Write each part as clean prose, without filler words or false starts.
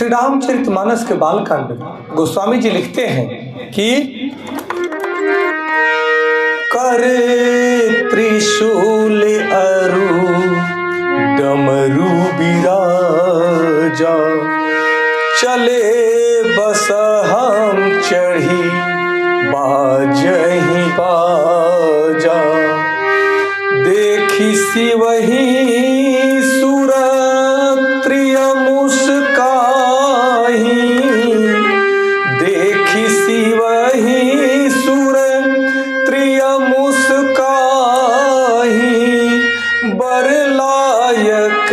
श्री रामचरितमानस के बालकांड में गोस्वामी जी लिखते हैं कि करे त्रिशूल अरु डमरू बिराजा, चले बस हम चढ़ी बाजहि बाजा। देखी सिवही सुरत्रिय मुस्काही, देखी सिवही सुरत्रिय मुस्काही। बर लायक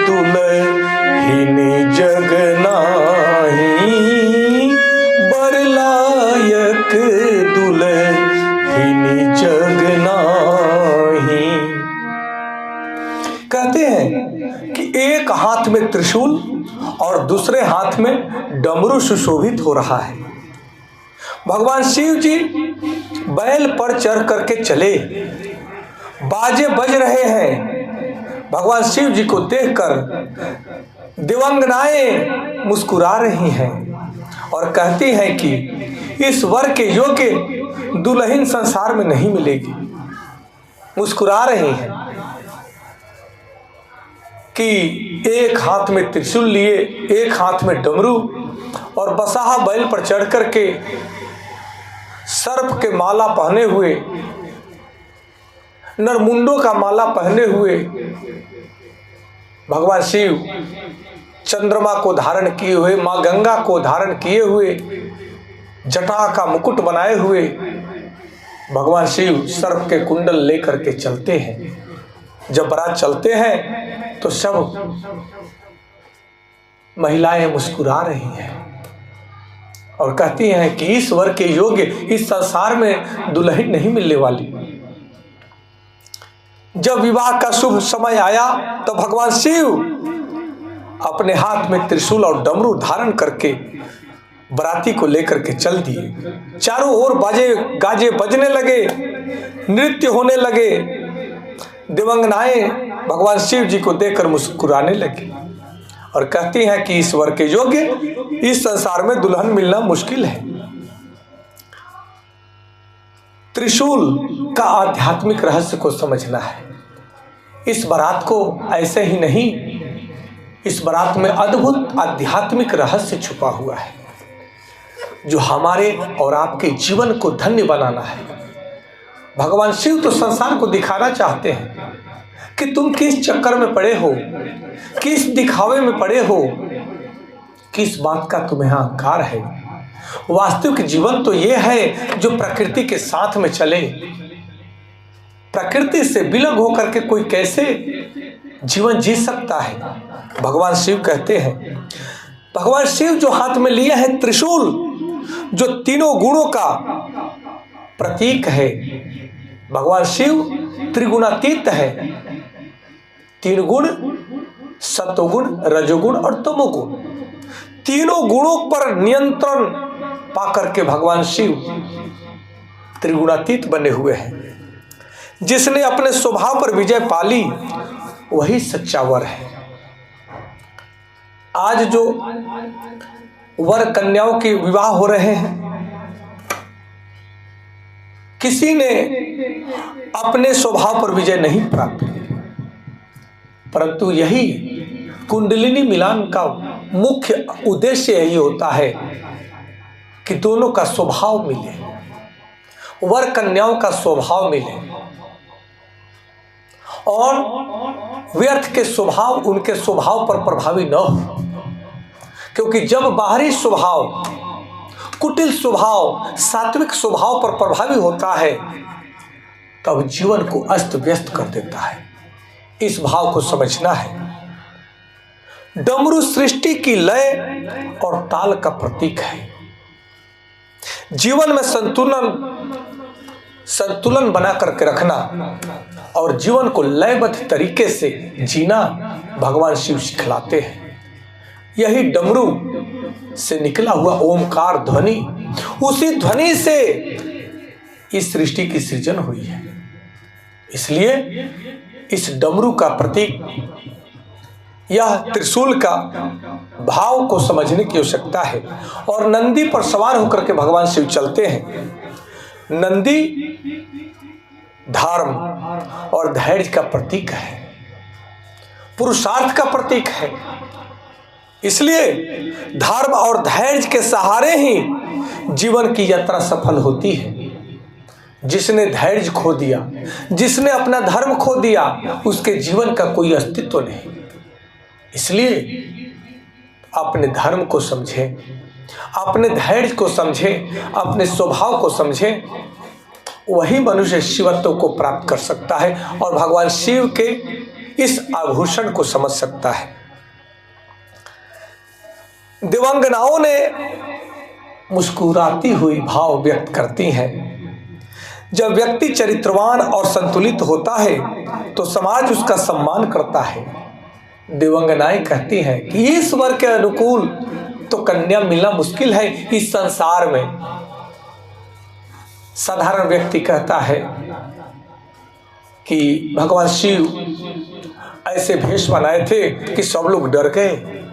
दुल्हिन जग नाही, बर लायक दुल्हिन जग नाही। कहते हैं कि एक हाथ में त्रिशूल और दूसरे हाथ में डमरू सुशोभित हो रहा है। भगवान शिव जी बैल पर चढ़ करके चले, बाजे बज रहे हैं। भगवान शिव जी को देखकर दिवंगनाएं मुस्कुरा रही हैं और कहती हैं कि इस वर के योग्य दुल्हन संसार में नहीं मिलेगी। मुस्कुरा रही हैं कि एक हाथ में त्रिशूल लिए, एक हाथ में डमरू, और बसाहा बैल पर चढ़ करके सर्प के माला पहने हुए, नरमुंडों का माला पहने हुए भगवान शिव चंद्रमा को धारण किए हुए, माँ गंगा को धारण किए हुए, जटा का मुकुट बनाए हुए भगवान शिव सर्प के कुंडल लेकर के चलते हैं। जब बारात चलते हैं तो सब महिलाएं मुस्कुरा रही हैं और कहती हैं कि इस वर के योग्य इस संसार में दुल्हन नहीं मिलने वाली। जब विवाह का शुभ समय आया तो भगवान शिव अपने हाथ में त्रिशूल और डमरू धारण करके बराती को लेकर के चल दिए। चारों ओर बाजे गाजे बजने लगे, नृत्य होने लगे। दिवंगनाएं भगवान शिव जी को देखकर मुस्कुराने लगी और कहती हैं कि इस वर के योग्य इस संसार में दुल्हन मिलना मुश्किल है। त्रिशूल का आध्यात्मिक रहस्य को समझना है। इस बारात को ऐसे ही नहीं, इस बारात में अद्भुत आध्यात्मिक रहस्य छुपा हुआ है जो हमारे और आपके जीवन को धन्य बनाना है। भगवान शिव तो संसार को दिखाना चाहते हैं कि तुम किस चक्कर में पड़े हो, किस दिखावे में पड़े हो, किस बात का तुम्हें अहंकार है। वास्तविक जीवन तो यह है जो प्रकृति के साथ में चले। प्रकृति से विलग होकर के कोई कैसे जीवन जी सकता है। भगवान शिव कहते हैं, भगवान शिव जो हाथ में लिए है त्रिशूल, जो तीनों गुणों का प्रतीक है। भगवान शिव त्रिगुणातीत है। तीन गुण, सत्वगुण, रजोगुण और तमोगुण, तीनों गुणों पर नियंत्रण पाकर के भगवान शिव त्रिगुणातीत बने हुए हैं। जिसने अपने स्वभाव पर विजय पाली वही सच्चा वर है। आज जो वर कन्याओं के विवाह हो रहे हैं, किसी ने अपने स्वभाव पर विजय नहीं प्राप्त की, परंतु यही कुंडलिनी मिलान का मुख्य उद्देश्य यही होता है कि दोनों का स्वभाव मिले, वर कन्याओं का स्वभाव मिले और व्यर्थ के स्वभाव उनके स्वभाव पर प्रभावी न हो। क्योंकि जब बाहरी स्वभाव, कुटिल स्वभाव, सात्विक स्वभाव पर प्रभावी होता है तब जीवन को अस्त व्यस्त कर देता है। इस भाव को समझना है। डमरू सृष्टि की लय और ताल का प्रतीक है। जीवन में संतुलन बना करके रखना और जीवन को लयबद्ध तरीके से जीना भगवान शिव सिखलाते हैं। यही डमरू से निकला हुआ ओमकार ध्वनि, उसी ध्वनि से इस सृष्टि की सृजन हुई है। इसलिए इस डमरू का प्रतीक, यह त्रिशूल का भाव को समझने की आवश्यकता है। और नंदी पर सवार होकर के भगवान शिव चलते हैं। नंदी धर्म और धैर्य का प्रतीक है, पुरुषार्थ का प्रतीक है। इसलिए धर्म और धैर्य के सहारे ही जीवन की यात्रा सफल होती है। जिसने धैर्य खो दिया, जिसने अपना धर्म खो दिया, उसके जीवन का कोई अस्तित्व नहीं। इसलिए अपने धर्म को समझें, अपने धैर्य को समझें, अपने स्वभाव को समझें। वही मनुष्य शिवत्व को प्राप्त कर सकता है और भगवान शिव के इस आभूषण को समझ सकता है। दिवंगनाओं ने मुस्कुराती हुई भाव व्यक्त करती हैं। जब व्यक्ति चरित्रवान और संतुलित होता है तो समाज उसका सम्मान करता है। दिवंगनाएं कहती हैं कि ईश्वर के अनुकूल तो कन्या मिलना मुश्किल है इस संसार में। साधारण व्यक्ति कहता है कि भगवान शिव ऐसे भेष बनाए थे कि सब लोग डर गए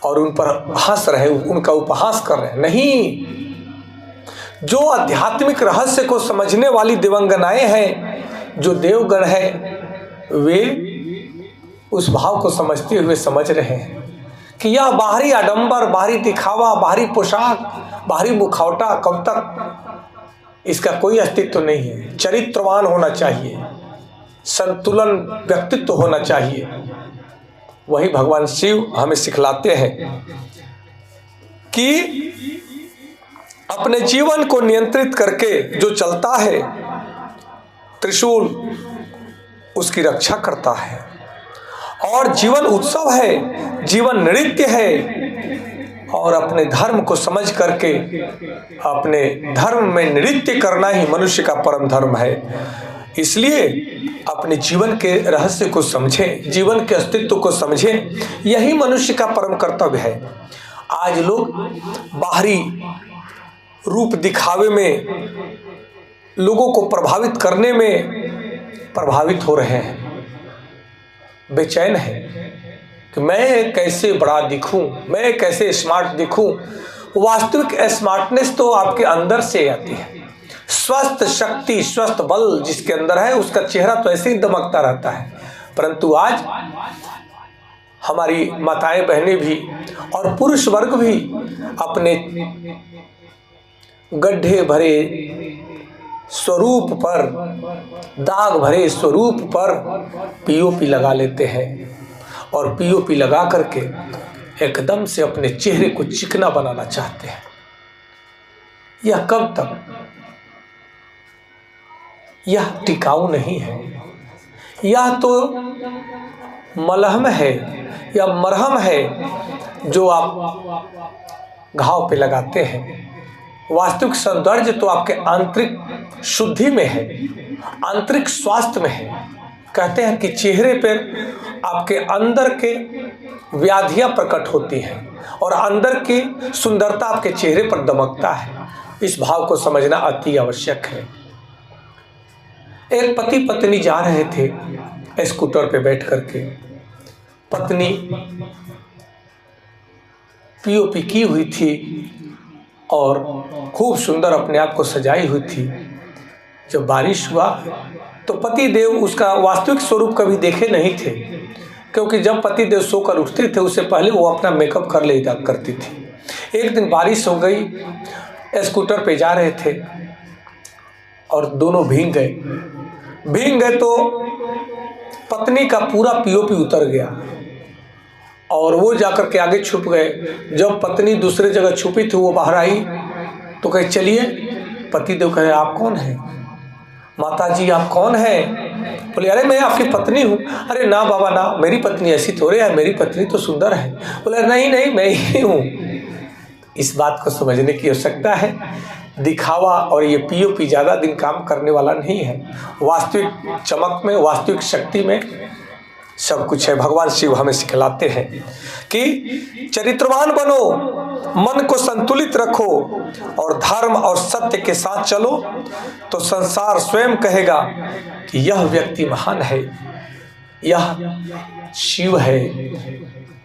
और उन पर हंस रहे, उनका उपहास कर रहे। नहीं, जो आध्यात्मिक रहस्य को समझने वाली दिवंगनाएं हैं, जो देवगण हैं, वे उस भाव को समझते हुए समझ रहे हैं कि यह बाहरी आडंबर, बाहरी दिखावा, बाहरी पोशाक, बाहरी मुखौटा कब तक, इसका कोई अस्तित्व नहीं है। चरित्रवान होना चाहिए, संतुलन व्यक्तित्व होना चाहिए। वही भगवान शिव हमें सिखलाते हैं कि अपने जीवन को नियंत्रित करके जो चलता है, त्रिशूल उसकी रक्षा करता है। और जीवन उत्सव है, जीवन नृत्य है। और अपने धर्म को समझ करके अपने धर्म में नृत्य करना ही मनुष्य का परम धर्म है। इसलिए अपने जीवन के रहस्य को समझें, जीवन के अस्तित्व को समझें। यही मनुष्य का परम कर्तव्य है। आज लोग बाहरी रूप दिखावे में, लोगों को प्रभावित करने में प्रभावित हो रहे हैं, बेचैन है कि मैं कैसे बड़ा दिखूं, मैं कैसे स्मार्ट दिखूं। वास्तविक स्मार्टनेस तो आपके अंदर से आती है। स्वस्थ शक्ति, स्वस्थ बल जिसके अंदर है, उसका चेहरा तो ऐसे ही दमकता रहता है। परंतु आज हमारी माताएं बहनें भी और पुरुष वर्ग भी अपने गड्ढे भरे स्वरूप पर, दाग भरे स्वरूप पर पीओपी लगा लेते हैं और पीओपी लगा करके एकदम से अपने चेहरे को चिकना बनाना चाहते हैं। यह कब तक? यह टिकाऊ नहीं है। यह तो मलहम है या मरहम है जो आप घाव पे लगाते हैं। वास्तविक सौंदर्य तो आपके आंतरिक शुद्धि में है, आंतरिक स्वास्थ्य में है। कहते हैं कि चेहरे पर आपके अंदर के व्याधियां प्रकट होती हैं और अंदर की सुंदरता आपके चेहरे पर दमकता है। इस भाव को समझना अति आवश्यक है। एक पति पत्नी जा रहे थे स्कूटर पे बैठ करके। पत्नी पीओपी की हुई थी और खूब सुंदर अपने आप को सजाई हुई थी। जब बारिश हुआ तो पति देव उसका वास्तविक स्वरूप कभी देखे नहीं थे, क्योंकि जब पति देव सोकर उठते थे उससे पहले वो अपना मेकअप कर लिया करती थी। एक दिन बारिश हो गई, स्कूटर पे जा रहे थे और दोनों भीग गए तो पत्नी का पूरा पीओपी उतर गया और वो जाकर के आगे छुप गए। जब पत्नी दूसरे जगह छुपी थी वो बाहर आई तो कहे चलिए। पति देव कहे आप कौन हैं? माता जी आप कौन हैं? बोले अरे मैं आपकी पत्नी हूँ। अरे ना बाबा ना, मेरी पत्नी ऐसी थोड़ी है, मेरी पत्नी तो सुंदर है। बोले नहीं मैं ही हूँ। इस बात को समझने की आवश्यकता है। दिखावा और ये पीओपी ज़्यादा दिन काम करने वाला नहीं है। वास्तविक चमक में, वास्तविक शक्ति में सब कुछ है। भगवान शिव हमें सिखलाते हैं कि चरित्रवान बनो, मन को संतुलित रखो और धर्म और सत्य के साथ चलो तो संसार स्वयं कहेगा कि यह व्यक्ति महान है, यह शिव है,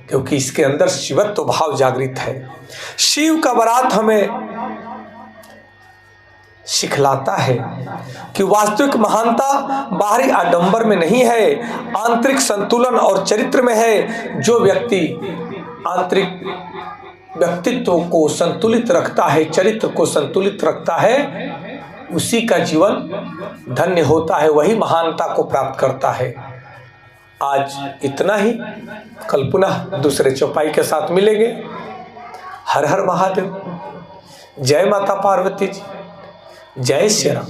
क्योंकि इसके अंदर शिवत्व भाव जागृत है। शिव का बारात हमें सिखलाता है कि वास्तविक महानता बाहरी आडंबर में नहीं है, आंतरिक संतुलन और चरित्र में है। जो व्यक्ति आंतरिक व्यक्तित्व को संतुलित रखता है, चरित्र को संतुलित रखता है, उसी का जीवन धन्य होता है, वही महानता को प्राप्त करता है। आज इतना ही, कल पुनः दूसरे चौपाई के साथ मिलेंगे। हर हर महादेव। जय माता पार्वती जी, जय श्री राम।